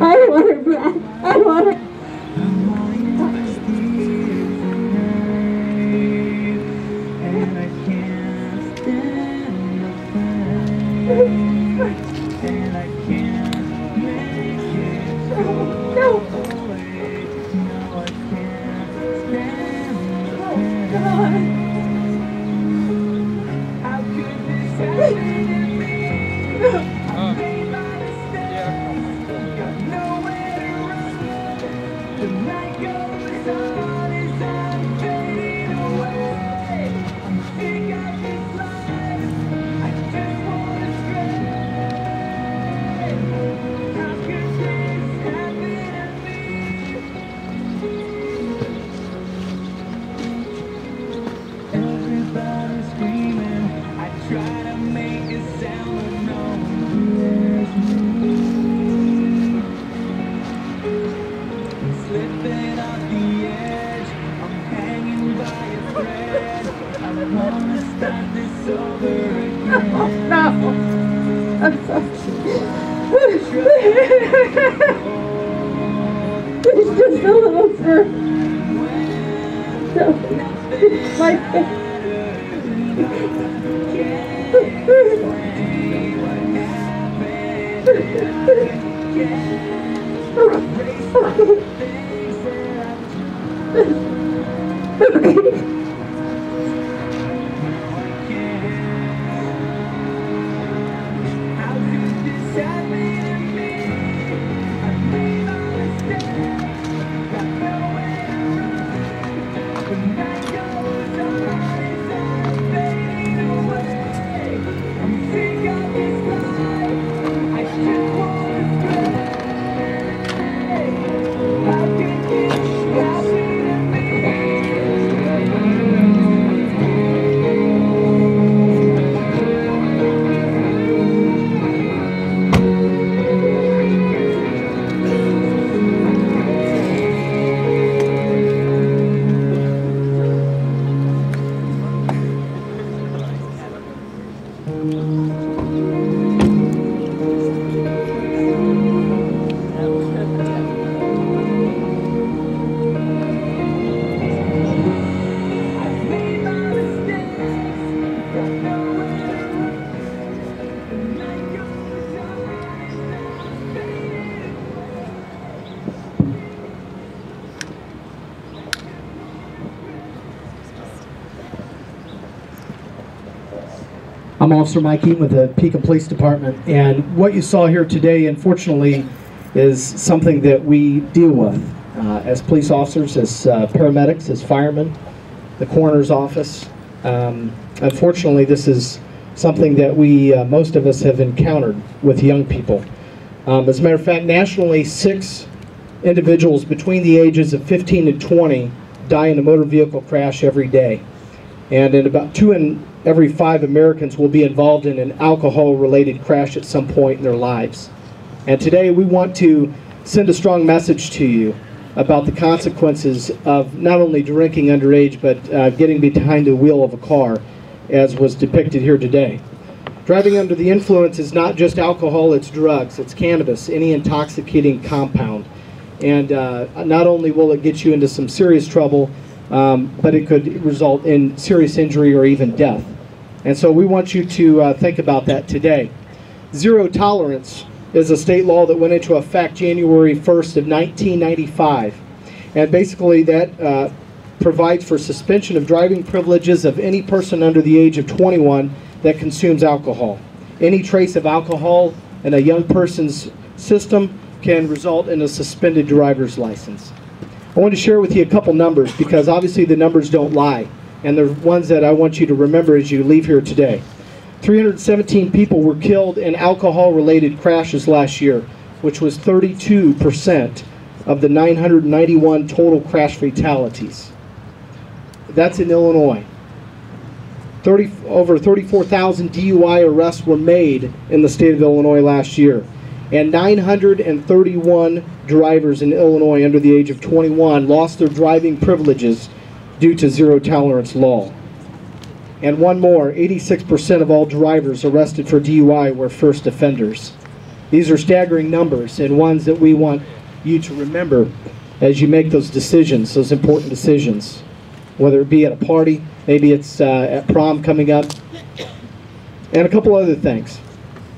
I want her back. I want her. It's just a little fur. It's my I'm Officer Mike Eaton with the Pekin Police Department, and what you saw here today, unfortunately, is something that we deal with as police officers, as paramedics, as firemen, the coroner's office. Unfortunately, this is something that we, most of us, have encountered with young people. As a matter of fact, nationally, 6 individuals between the ages of 15 and 20 die in a motor vehicle crash every day. And in about 2 in every 5 Americans will be involved in an alcohol-related crash at some point in their lives. And today we want to send a strong message to you about the consequences of not only drinking underage, but getting behind the wheel of a car, as was depicted here today. Driving under the influence is not just alcohol, it's drugs, it's cannabis, any intoxicating compound. And not only will it get you into some serious trouble, but it could result in serious injury or even death. And so we want you to think about that today. Zero tolerance is a state law that went into effect January 1st of 1995. And basically that provides for suspension of driving privileges of any person under the age of 21 that consumes alcohol. Any trace of alcohol in a young person's system can result in a suspended driver's license. I want to share with you a couple numbers because obviously the numbers don't lie, and they're ones that I want you to remember as you leave here today. 317 people were killed in alcohol-related crashes last year, which was 32% of the 991 total crash fatalities. That's in Illinois. Over 34,000 DUI arrests were made in the state of Illinois last year. And 931 drivers in Illinois under the age of 21 lost their driving privileges due to zero tolerance law. And one more, 86% of all drivers arrested for DUI were first offenders. These are staggering numbers and ones that we want you to remember as you make those decisions, those important decisions. Whether it be at a party, maybe it's at prom coming up, and a couple other things.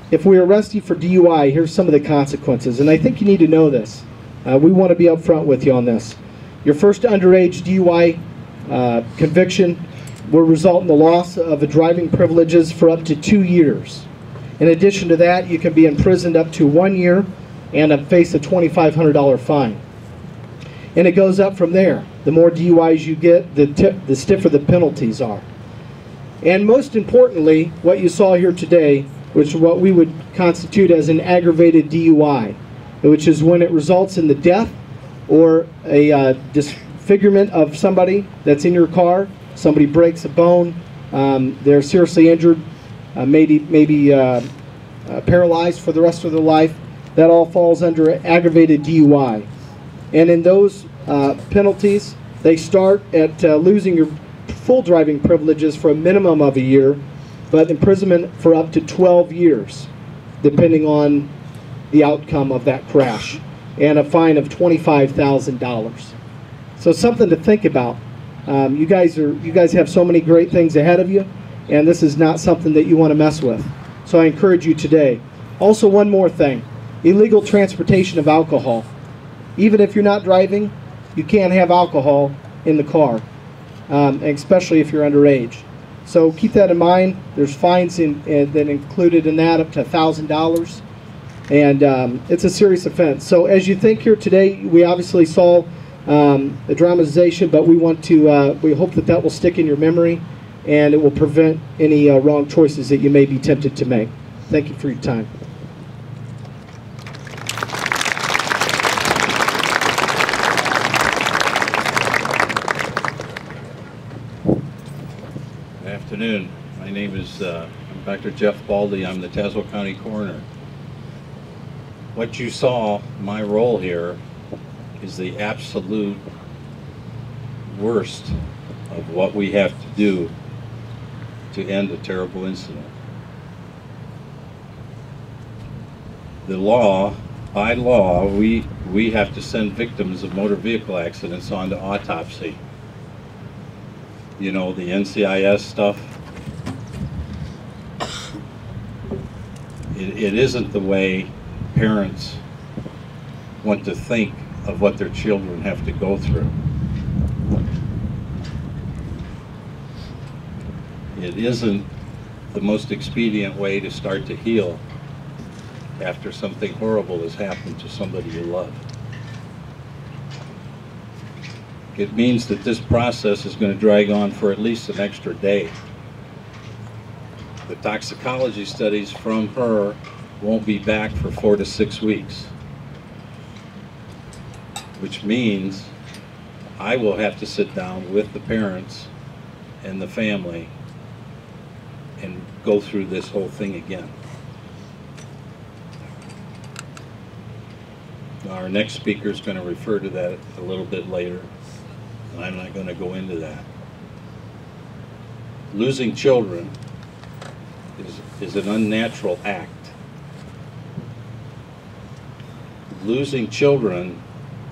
If we arrest you for DUI, here's some of the consequences, and I think you need to know this. We want to be upfront with you on this. Your first underage DUI conviction will result in the loss of a driving privileges for up to 2 years. In addition to that, you can be imprisoned up to 1 year and face a $2,500 fine. And it goes up from there. The more DUIs you get, the stiffer the penalties are. And most importantly, what you saw here today, which is what we would constitute as an aggravated DUI, which is when it results in the death or a disfigurement of somebody that's in your car. Somebody breaks a bone, they're seriously injured, maybe paralyzed for the rest of their life. That all falls under aggravated DUI. And in those penalties, they start at losing your full driving privileges for a minimum of a year, but imprisonment for up to 12 years, depending on the outcome of that crash, and a fine of $25,000. So something to think about. You guys have so many great things ahead of you, and this is not something that you want to mess with. So I encourage you today. Also, one more thing: illegal transportation of alcohol. Even if you're not driving, you can't have alcohol in the car, especially if you're underage. So keep that in mind. There's fines that included in that up to $1,000, and it's a serious offense. So as you think here today, we obviously saw the dramatization, but we hope that that will stick in your memory, and it will prevent any wrong choices that you may be tempted to make. Thank you for your time. Good afternoon. My name is Dr. Jeff Baldy. I'm the Tazewell County Coroner. What you saw, my role here, is the absolute worst of what we have to do to end a terrible incident. The law, by law, we have to send victims of motor vehicle accidents on to autopsy. You know, the NCIS stuff. It isn't the way parents want to think of what their children have to go through. It isn't the most expedient way to start to heal after something horrible has happened to somebody you love. It means that this process is going to drag on for at least an extra day. The toxicology studies from her won't be back for 4 to 6 weeks, which means I will have to sit down with the parents and the family and go through this whole thing again. Our next speaker is going to refer to that a little bit later, and I'm not going to go into that. Losing children is an unnatural act. Losing children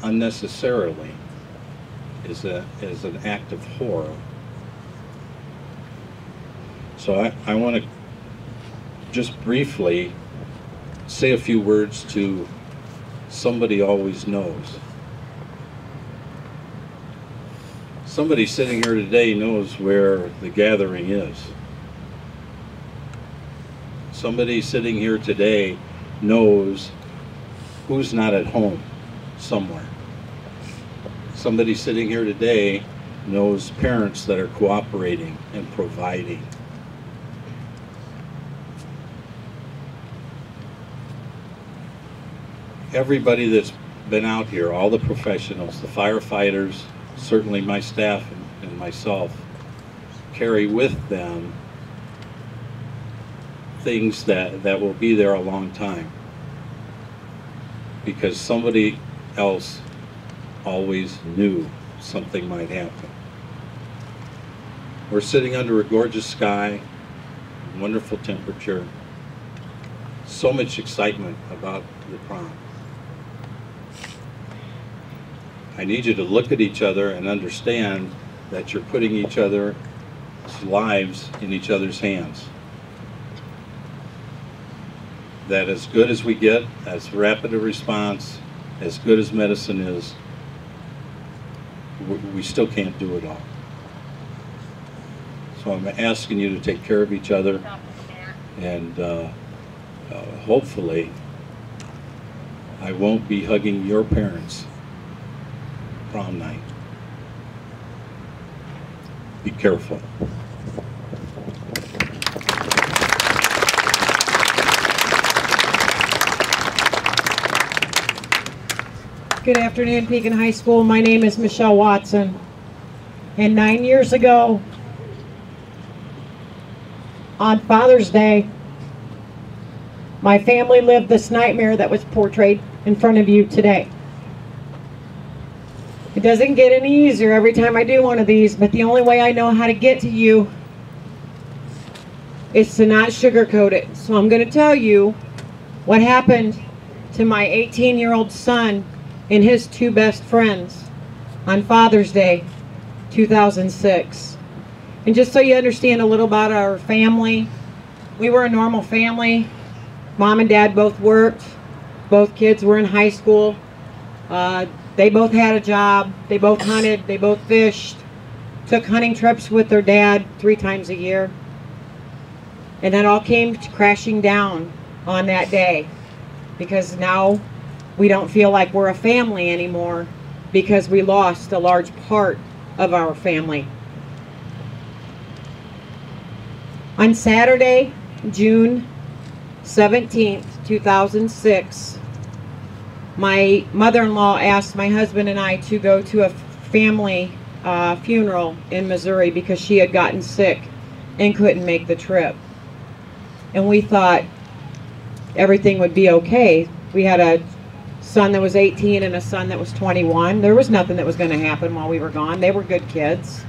unnecessarily is an act of horror. So I want to just briefly say a few words to somebody always knows. Somebody sitting here today knows where the gathering is. Somebody sitting here today knows who's not at home somewhere. Somebody sitting here today knows parents that are cooperating and providing. Everybody that's been out here, all the professionals, the firefighters, certainly my staff and myself, carry with them things that will be there a long time, because somebody else always knew something might happen. We're sitting under a gorgeous sky, wonderful temperature, so much excitement about the prom. I need you to look at each other and understand that you're putting each other's lives in each other's hands. That as good as we get, as rapid a response, as good as medicine is, we still can't do it all. So I'm asking you to take care of each other, and hopefully I won't be hugging your parents prom night. Be careful. Good afternoon, Pekin High School. My name is Michelle Watson. And 9 years ago, on Father's Day, my family lived this nightmare that was portrayed in front of you today. It doesn't get any easier every time I do one of these, but the only way I know how to get to you is to not sugarcoat it. So I'm going to tell you what happened to my 18-year-old son and his two best friends on Father's Day 2006. And just so you understand a little about our family, we were a normal family. Mom and Dad both worked. Both kids were in high school. They both had a job. They both hunted. They both fished. Took hunting trips with their dad 3 times a year. And that all came crashing down on that day, because now we don't feel like we're a family anymore, because we lost a large part of our family. On Saturday, June 17th, 2006, my mother-in-law asked my husband and I to go to a family funeral in Missouri because she had gotten sick and couldn't make the trip. And we thought everything would be okay. We had a son that was 18 and a son that was 21. There was nothing that was going to happen while we were gone. They were good kids.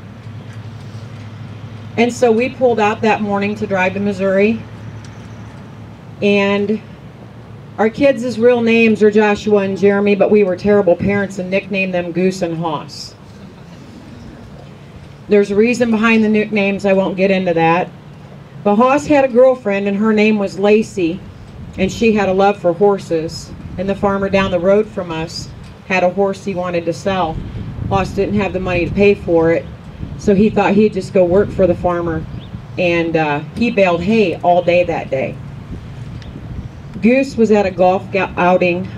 And so we pulled out that morning to drive to Missouri. And our kids' real names are Joshua and Jeremy, but we were terrible parents and nicknamed them Goose and Hoss. There's a reason behind the nicknames. I won't get into that. But Hoss had a girlfriend, and her name was Lacey, and she had a love for horses. And the farmer down the road from us had a horse he wanted to sell. Hoss didn't have the money to pay for it, so he thought he'd just go work for the farmer and he baled hay all day that day. Goose was at a golf outing,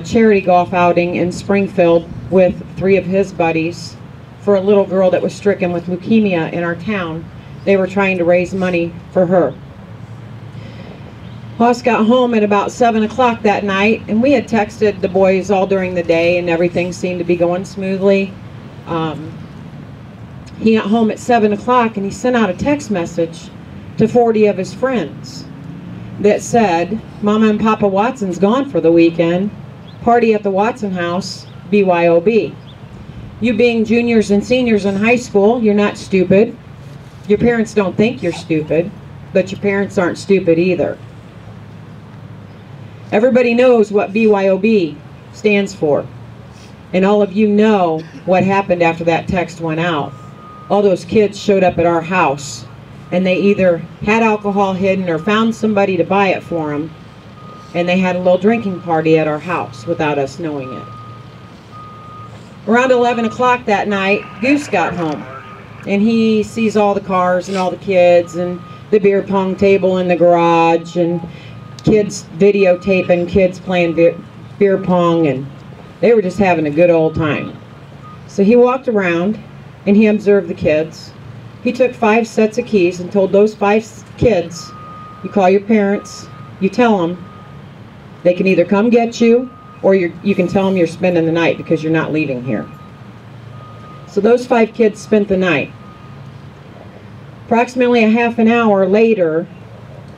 charity golf outing in Springfield with 3 of his buddies for a little girl that was stricken with leukemia in our town. They were trying to raise money for her. Hoss got home at about 7 o'clock that night, and we had texted the boys all during the day, and everything seemed to be going smoothly. He got home at 7 o'clock, and he sent out a text message to 40 of his friends that said, "Mama and Papa Watson's gone for the weekend. Party at the Watson house, BYOB. You being juniors and seniors in high school, you're not stupid. Your parents don't think you're stupid, but your parents aren't stupid either." Everybody knows what BYOB stands for. And all of you know what happened after that text went out. All those kids showed up at our house, and they either had alcohol hidden or found somebody to buy it for them, and they had a little drinking party at our house without us knowing it. Around 11 o'clock that night, Goose got home, and he sees all the cars and all the kids and the beer pong table in the garage and kids videotaping kids playing beer pong, and they were just having a good old time. So he walked around and he observed the kids. He took 5 sets of keys and told those 5 kids, you call your parents, you tell them they can either come get you, or you can tell them you're spending the night because you're not leaving here. So those 5 kids spent the night. Approximately a half an hour later,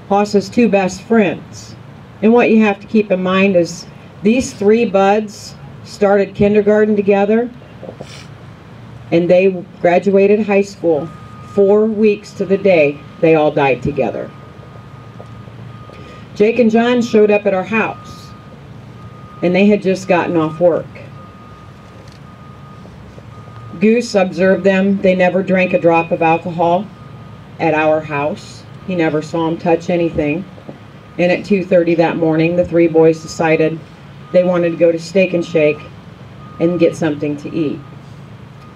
Hoss's 2 best friends. And what you have to keep in mind is these 3 buds started kindergarten together, and they graduated high school. 4 weeks to the day, they all died together. Jake and John showed up at our house, and they had just gotten off work. Goose observed them. They never drank a drop of alcohol at our house. He never saw them touch anything. And at 2:30 that morning, the 3 boys decided they wanted to go to Steak and Shake and get something to eat.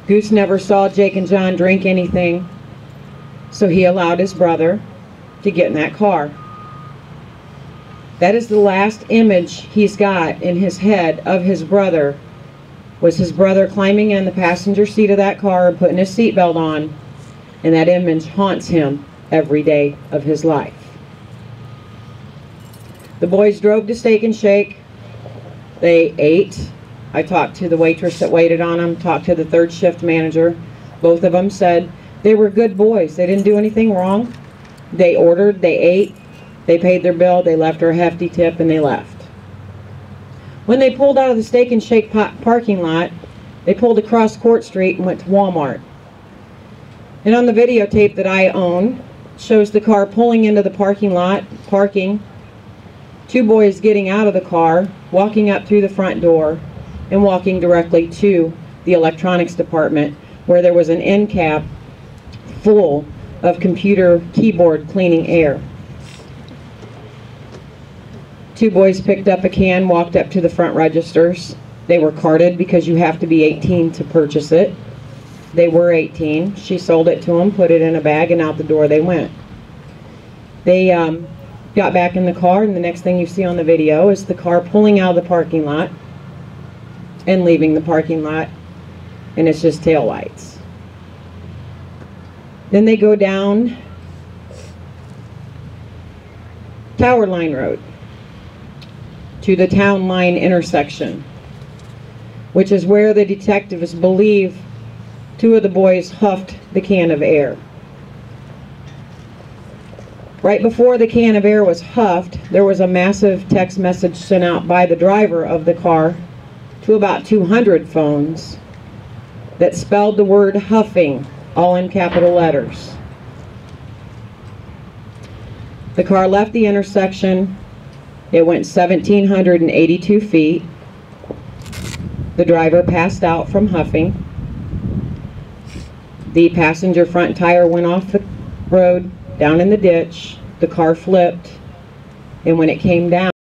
Goose never saw Jake and John drink anything, so he allowed his brother to get in that car. That is the last image he's got in his head of his brother, was his brother climbing in the passenger seat of that car and putting his seatbelt on, and that image haunts him every day of his life. The boys drove to Steak and Shake. They ate. I talked to the waitress that waited on them, talked to the 3rd shift manager. Both of them said they were good boys. They didn't do anything wrong. They ordered, they ate, they paid their bill, they left her a hefty tip, and they left. When they pulled out of the Steak and Shake parking lot, they pulled across Court Street and went to Walmart. And on the videotape that I own, shows the car pulling into the parking lot, parking, 2 boys getting out of the car, walking up through the front door, and walking directly to the electronics department, where there was an end cap full of computer keyboard cleaning air. 2 boys picked up a can, walked up to the front registers. They were carded because you have to be 18 to purchase it. They were 18. She sold it to them, put it in a bag, and out the door they went. They got back in the car, and the next thing you see on the video is the car pulling out of the parking lot and leaving the parking lot, and it's just taillights. Then they go down Tower Line Road to the Town Line intersection, which is where the detectives believe 2 of the boys huffed the can of air. Right before the can of air was huffed, there was a massive text message sent out by the driver of the car to about 200 phones that spelled the word huffing, all in capital letters. The car left the intersection. It went 1,782 feet. The driver passed out from huffing. The passenger front tire went off the road, down in the ditch. The car flipped, and when it came down,